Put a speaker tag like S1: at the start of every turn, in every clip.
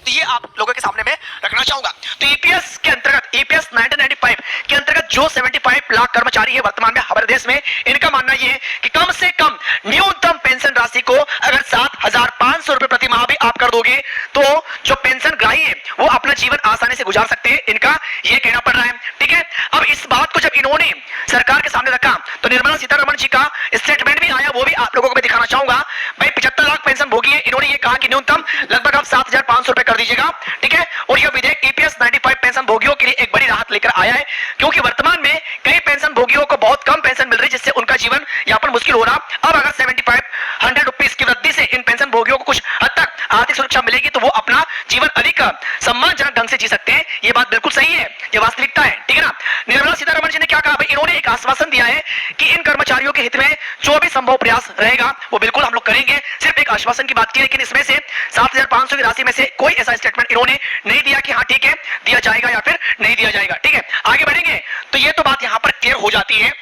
S1: तो ये आप लोगों के सामने में रखना चाहूंगा। तो ईपीएस के अंतर्गत, ईपीएस 1995 के अंतर्गत जो 75 लाख कर्मचारी है वर्तमान में हमारे देश में, इनका मानना यह है कि कम से कम न्यूनतम पेंशन राशि को अगर 7,500 रुपए प्रति माह भी आप कर दोगे तो जो पेंशन ग्राही है वो अपना जीवन आसानी से गुजार सकते हैं, इनका यह कहना पड़ रहा है। ठीक है, अब इस बात को जब इन्होंने सरकार के सामने रखा तो निर्मला सीतारमण जी का स्टेटमेंट भी आया, वो भी आप लोगों को मैं दिखाना चाहूंगा। भाई 75 लाख पेंशन भोगी है, इन्होंने ये कहा कि न्यूनतम लगभग आप 7,500 रुपए कर दीजिएगा। ठीक है, और यह विधेयक ईपीएस 95 पेंशन भोगियों के लिए एक बड़ी राहत लेकर आया है, क्योंकि वर्तमान में कई पेंशन भोगियों को बहुत कम पेंशन मिल रही है, जिससे उनका जीवन यापन मुश्किल हो रहा। अब अगर 7500 रुपीज की वृद्धि से इन पेंशन भोगियों को कुछ हद तक आर्थिक सुरक्षा मिलेगी तो वो अपना जीवन अधिक सम्मानजनक ढंग से जी सकते हैं। ये बात बिल्कुल सही है, ये वास्तविकता है। ठीक है ना, निर्मला सीतारमण जी ने क्या कहा, भाई इन्होंने एक आश्वासन दिया है कि इन कर्मचारियों के हित में जो भी संभव प्रयास रहेगा वो बिल्कुल हम लोग करेंगे। सिर्फ एक आश्वासन की बात की, लेकिन इसमें से 7,500 की राशि में से कोई ऐसा स्टेटमेंट इन्होंने नहीं दिया कि हाँ ठीक है दिया जाएगा या फिर नहीं दिया जाएगा। ठीक है, आगे बढ़ेंगे तो ये तो बात यहां पर क्लियर हो जाती है।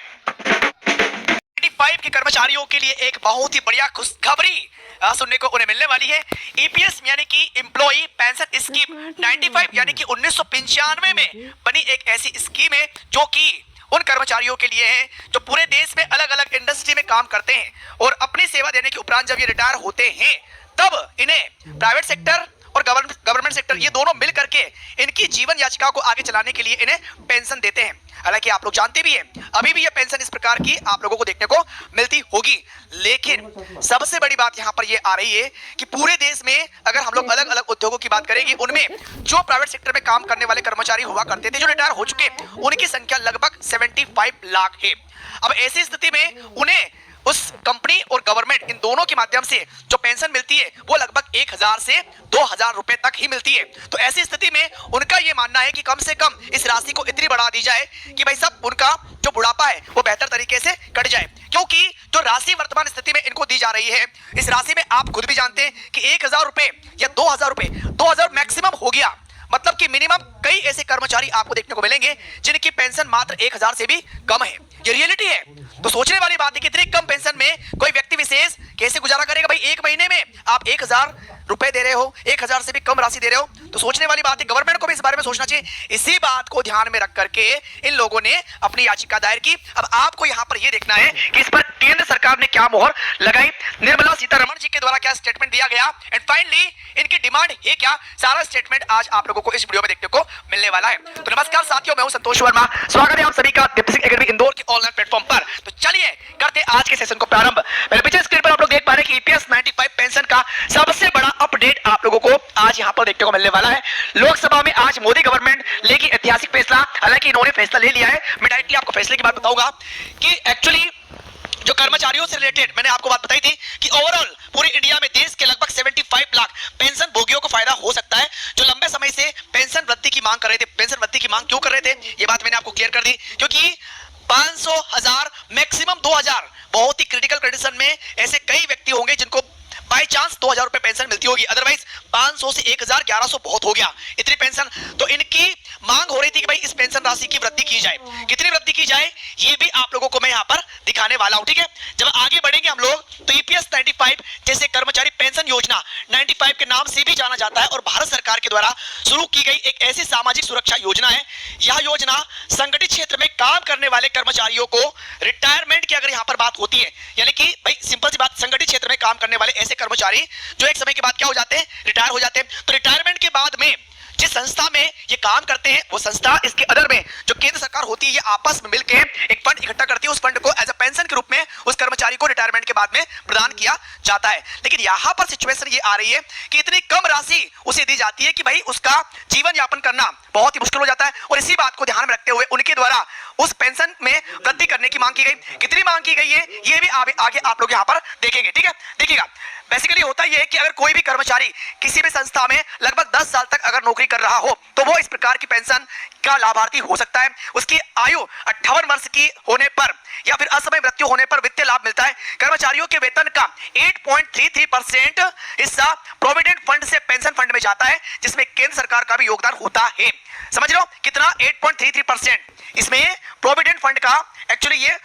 S1: 95 के कर्मचारियों के लिए एक बहुत ही बढ़िया खुशखबरी सुनने को उन्हें मिलने वाली है। ईपीएस यानी कि एम्प्लॉई पेंशन स्कीम 95 यानी कि 1995 में बनी एक ऐसी स्कीम है जो कि उन कर्मचारियों के लिए है जो पूरे देश में अलग अलग इंडस्ट्री में काम करते हैं और अपनी सेवा देने के उपरांत जब ये रिटायर होते हैं तब इन्हें प्राइवेट सेक्टर और गवर्नमेंट सेक्टर ये दोनों मिल करके इनकी जीवन याचिका को आगे चलाने के लिए इन्हें पेंशन देते हैं। हालांकि आप लोग जानते भी हैं अभी भी ये पेंशन इस प्रकार की आप लोगों को देखने को मिलती होगी, लेकिन सबसे बड़ी बात यहां पर ये आ रही है कि पूरे देश में अगर हम लोग अलग अलग उद्योगों की बात करेंगे उनमें जो प्राइवेट सेक्टर में काम करने वाले कर्मचारी हुआ करते थे जो रिटायर हो चुके उनकी संख्या लगभग 75 लाख है। अब ऐसी स्थिति में उन्हें उस कंपनी और गवर्नमेंट इन दोनों के माध्यम से जो पेंशन मिलती है वो लगभग 1,000 से 2,000 रुपए तक ही मिलती है। तो ऐसी स्थिति में उनका ये मानना है कि कम से कम इस राशि को इतनी बढ़ा दी जाए कि भाई सब उनका जो बुढ़ापा है वो बेहतर तरीके से कट जाए, क्योंकि जो राशि वर्तमान स्थिति में इनको दी जा रही है इस राशि में आप खुद भी जानते हैं कि 1,000 रुपए या 2,000 रुपए, 2,000 मैक्सिमम हो गया, मतलब कि मिनिमम कई ऐसे कर्मचारी आपको देखने को मिलेंगे जिनकी पेंशन मात्र 1,000 से भी कम है। ये रियलिटी है। तो सोचने वाली बात है कि इतनी कम पेंशन में कोई व्यक्ति विशेष कैसे गुजारा करेगा। भाई एक महीने में आप 1,000 रुपए दे रहे हो, 1,000 से भी कम राशि दे रहे हो, तो सोचने वाली बात है। गवर्नमेंट को भी इस बारे में सोचना चाहिए। इसी बात को ध्यान में रख करके इन लोगों ने अपनी याचिका दायर की। अब आपको यहां पर यह देखना है कि इस पर केंद्र सरकार ने क्या मोहर लगाई, निर्मला सीतारमण जी के द्वारा क्या स्टेटमेंट दिया गया एंड फाइनली इनकी डिमांड है क्या, सारा स्टेटमेंट आज आप लोगों को इस वीडियो में देखने को मिलने वाला है। तो नमस्कार साथियों, मैं हूं संतोष वर्मा, स्वागत है आप सभी का दीप्ति सिंह एकेडमी इंदौर के ऑनलाइन प्लेटफॉर्म पर। तो चलिए करते आज के सेशन को प्रारंभ। मेरे पीछे स्क्रीन पर आप लोग देख पा रहे हैं कि ईपीएस 95 पेंशन का सबसे बड़ा अपडेट आप लोगों को आज यहां पर देखने को मिलने वाला है। लोकसभा में आज मोदी गवर्नमेंट लेगी ऐतिहासिक फैसला, हालांकि इन्होंने फैसला ले लिया है। मैं डायरेक्टली आपको फैसले की बात बताऊंगा कि एक्चुअली जो कर्मचारियों से रिलेटेड मैंने आपको बात बताई थी कि ओवरऑल पूरे इंडिया में देश के लगभग 75 लाख पेंशन भोगियों को फायदा हो सकता है जो लंबे समय से पेंशन वृद्धि की मांग कर रहे थे। पेंशन वृद्धि की मांग क्यों कर रहे थे ये बात मैंने आपको क्लियर कर दी, क्योंकि 500, 1000 मैक्सिमम 2,000 बहुत ही क्रिटिकल कंडीशन में ऐसे कई व्यक्ति होंगे जिनको बाय चांस 2,000 रुपए पेंशन मिलती होगी, अदरवाइज 500 से 1,000, 1,100 बहुत हो गया इतनी पेंशन। तो इनकी मांग हो रही थी कि भाई इस पेंशन राशि की वृद्धि की जाए। कितनी वृद्धि की जाए ये भी आप लोगों को मैं यहां पर दिखाने वाला हूं। ठीक है, जब आगे बढ़ेंगे हम लोग तो ईपीएस 95 जैसे कर्मचारी पेंशन योजना 95 के नाम से भी जाना जाता है और भारत सरकार के द्वारा शुरू की गई एक ऐसी सामाजिक सुरक्षा योजना है। यह योजना संगठित क्षेत्र में काम करने वाले कर्मचारियों को रिटायरमेंट की अगर यहां पर बात होती है, यानी कि भाई सिंपल सी बात, संगठित क्षेत्र में काम करने वाले ऐसे कर्मचारी जो एक समय के बाद क्या हो जाते हैं, रिटायर हो जाते हैं। तो रिटायरमेंट के बाद में जिस संस्था में ये काम करते हैं वो संस्था इसके अदर में जो केंद्र सरकार होती है ये आपस में मिलकर एक फंड इकट्ठा करती है। उस फंड को एज अ पेंशन के रूप में उस कर्मचारी को रिटायरमेंट के बाद में प्रदान किया जाता है। लेकिन यहां पर सिचुएशन ये आ रही है कि इतनी कम राशि उसे दी जाती है कि भाई उसका जीवन यापन करना बहुत ही मुश्किल हो जाता है। और इसी बात को ध्यान में रखते हुए उनके द्वारा उस पेंशन में वृद्धि करने की मांग की गई। कितनी मांग की गई है ये भी आगे आप लोग यहां पर देखेंगे। ठीक है, देखिएगा बेसिकली होता यह है कि अगर कोई भी कर्मचारी किसी भी संस्था में लगभग 10 साल तक अगर नौकरी कर रहा हो तो वो इस प्रकार की पेंशन का लाभार्थी हो सकता है। उसकी आयु 58 वर्ष की होने पर या फिर असमय मृत्यु होने पर वित्तीय लाभ मिलता है। कर्मचारियों के वेतन का 8.33% हिस्सा प्रोविडेंट फंड से पेंशन फंड में जाता है, जिसमें केंद्र सरकार का भी योगदान होता है। समझ लो कितना, 8.33%। इसमें प्रोविडेंट फंड का एक्चुअली ये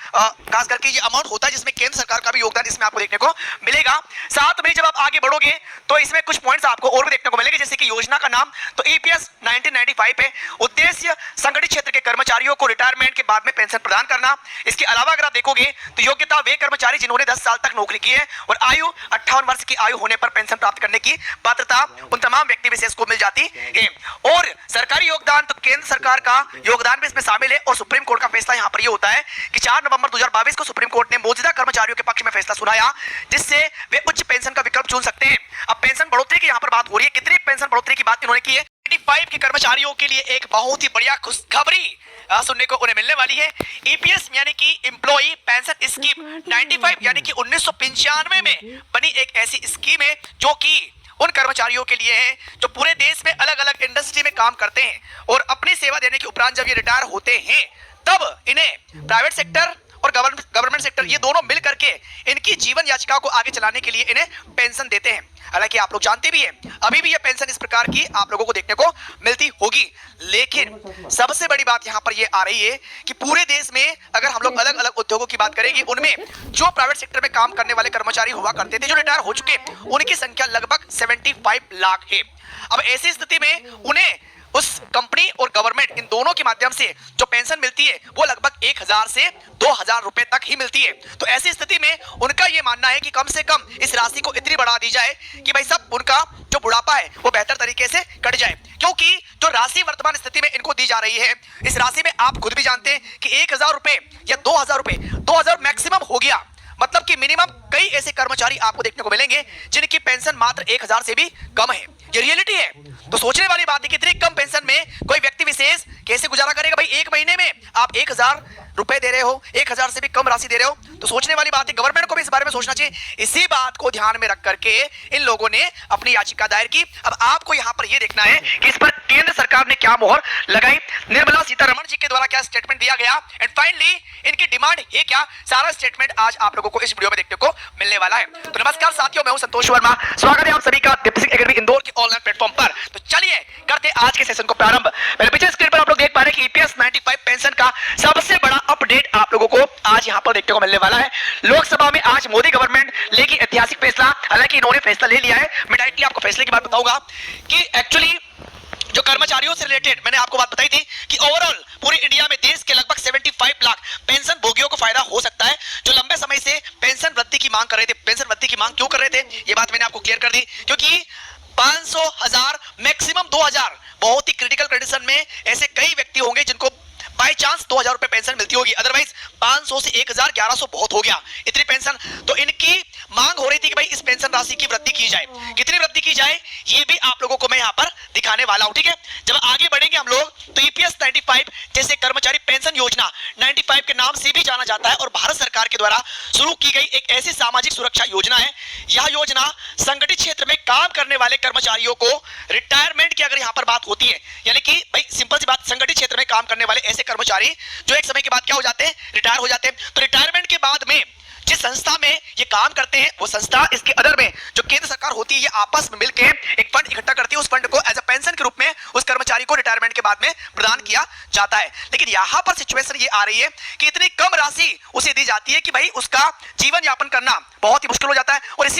S1: खास करके ये अमाउंट होता है जिसमें केंद्र सरकार का भी योगदान इसमें आपको देखने को मिलेगा। साथ में जब आप आगे बढ़ोगे तो इसमें कुछ पॉइंट्स आपको और भी देखने को मिलेंगे, जैसे कि योजना का नाम तो ईपीएस 1995 है। उद्देश्य संगठित क्षेत्र के कर्मचारियों को रिटायरमेंट के बाद में पेंशन प्रदान करना। इसके अलावा अगर आप देखोगे तो योग्यता वे कर्मचारी जिन्होंने 10 साल तक नौकरी की है और आयु 58 वर्ष की आयु होने पर पेंशन प्राप्त करने की पात्रता उन तमाम व्यक्ति विशेष को मिल जाती है। और सरकारी योगदान तो केंद्र सरकार का योगदान भी इसमें शामिल है और सुप्रीम कोर्ट का फैसला यहां पर यह होता है कि 4 नवंबर 2022 को सुप्रीम कोर्ट ने मौजूदा कर्मचारियों के पक्ष में फैसला सुनाया, जिससे वे उच्च पेंशन का विकल्प चुन सकते हैं। अब पेंशन बढ़ोतरी की यहां पर बात हो रही है, कितनी पेंशन बढ़ोतरी की बात इन्होंने की है। 95 के कर्मचारियों के लिए एक बहुत ही बढ़िया खुशखबरी सुनने को उन्हें मिलने वाली है। ईपीएस यानी कि एम्प्लॉई पेंशन स्कीम 95 यानी कि 1995 में बनी एक ऐसी स्कीम है जो कि उन कर्मचारियों के लिए है जो पूरे देश में अलग अलग इंडस्ट्री में काम करते हैं और अपनी सेवा देने के उपरांत जब ये रिटायर होते हैं तब इन्हें प्राइवेट सेक्टर और गवर्नमेंट सेक्टर ये दोनों मिल करके इनकी जीवन याचिका को आगे चलाने के लिए इन्हें पेंशन देते हैं। हालांकि आप लोग जानते भी हैं अभी भी ये पेंशन इस प्रकार की आप लोगों को देखने को मिलती होगी, लेकिन सबसे बड़ी बात यहां पर ये आ रही है कि पूरे देश में अगर हम लोग अलग अलग उद्योगों की बात करेंगे उनमें जो प्राइवेट सेक्टर में काम करने वाले कर्मचारी हुआ करते थे जो रिटायर हो चुके उनकी संख्या लगभग 75 लाख है। अब ऐसी स्थिति में उन्हें उस कंपनी और गवर्नमेंट इन दोनों के माध्यम से जो पेंशन मिलती है वो लगभग 1000 से 2000 रुपए तक ही मिलती है। तो ऐसी स्थिति में उनका ये मानना है कि कम से कम इस राशि को इतनी बढ़ा दी जाए कि भाई सब उनका जो बुढ़ापा है वो बेहतर तरीके से कट जाए, क्योंकि जो राशि वर्तमान स्थिति में इनको दी जा रही है इस राशि में आप खुद भी जानते हैं कि 1000 रुपए या 2000 रुपए 2000 मैक्सिमम हो गया, मतलब कि मिनिमम कई ऐसे कर्मचारी आपको देखने को मिलेंगे जिनकी पेंशन मात्र 1000 से भी कम है। ये रियलिटी है। तो सोचने वाली बात है कि इतनी कम पेंशन में कोई व्यक्ति विशेष कैसे गुजारा करेगा। भाई एक महीने में आप 1000 रुपए दे रहे हो, 1000 से भी कम राशि दे रहे हो, तो सोचने वाली बात है गवर्नमेंट को भी इस बारे में सोचना चाहिए। इसी बात को ध्यान में रख करके इन लोगों ने अपनी याचिका दायर की। अब आपको यहां पर यह देखना है कि इस पर केंद्र सरकार ने क्या मोहर लगाई, निर्मला सीतारमण जी के द्वारा क्या स्टेटमेंट दिया गया एंड फाइनली इनकी डिमांड है क्या, सारा स्टेटमेंट आज आप लोगों को इस वीडियो में देखने को मिलने वाला है। तो नमस्कार साथियों, मैं हूं संतोष वर्मा, स्वागत है आप सभी का दीप्ति सिंह एकेडमी इंदौर के ऑनलाइन प्लेटफॉर्म पर। तो चलिए करते आज के सेशन को प्रारंभ। मेरे पीछे स्क्रीन पर आप लोग देख पा रहे हैं कि ईपीएस 95 पेंशन का सबसे बड़ा अपडेट आप लोगों को आज यहां पर देखने को मिलने वाला है। लोकसभा में आज मोदी गवर्नमेंट लेगी ऐतिहासिक फैसला, हालांकि इन्होंने फैसला ले लिया है। मैं डायरेक्टली आपको फैसले की बात बताऊंगा कि एक्चुअली जो कर्मचारियों से रिलेटेड मैंने आपको बात बताई थी कि ओवरऑल पूरे इंडिया में देश के लगभग 75 लाख पेंशन भोगियों को फायदा हो सकता है जो लंबे समय से पेंशन वृद्धि की मांग कर रहे थे। पेंशन वृद्धि की मांग क्यों कर रहे थे ये बात मैंने आपको क्लियर कर दी, क्योंकि 500, 1000 मैक्सिमम 2000 बहुत ही क्रिटिकल कंडीशन में ऐसे कई व्यक्ति होंगे जिनको बाय चांस 2000 रुपए पेंशन मिलती होगी, अदरवाइज 500 से 1000 1100 बहुत हो गया इतनी पेंशन। तो इनकी मांग हो रही थी कि भाई इस पेंशन राशि की वृद्धि की जाए। कितनी वृद्धि की जाए ये भी आप लोगों को मैं यहां पर दिखाने वाला हूं, ठीक है। जब आगे बढ़ेंगे हम लोग तो ईपीएस 95 जैसे कर्मचारी पेंशन योजना 95 के नाम से भी जाना जाता है और भारत सरकार के द्वारा शुरू की गई एक ऐसी सामाजिक सुरक्षा योजना है। यह योजना संगठित क्षेत्र में काम करने वाले कर्मचारियों को रिटायरमेंट की अगर यहां पर बात होती है, यानी कि भाई सिंपल सी बात, संगठित क्षेत्र में काम करने वाले ऐसे कर्मचारी जो एक समय के बाद क्या हो जाते हैं, रिटायर हो जाते हैं। तो रिटायरमेंट के बाद में जिस संस्था में ये काम करते हैं वो संस्था इसके अदर में जो केंद्र सरकार होती है ये आपस में मिलकर एक फंड इकट्ठा करती है। उस फंड को एज अ पेंशन के रूप में उस कर्मचारी को रिटायरमेंट के बाद में प्रदान किया जाता है। लेकिन यहां पर सिचुएशन ये आ रही है कि इतनी कम राशि उसे दी जाती है कि भाई उसका जीवन यापन करना बहुत ही मुश्किल हो जाता है और इसी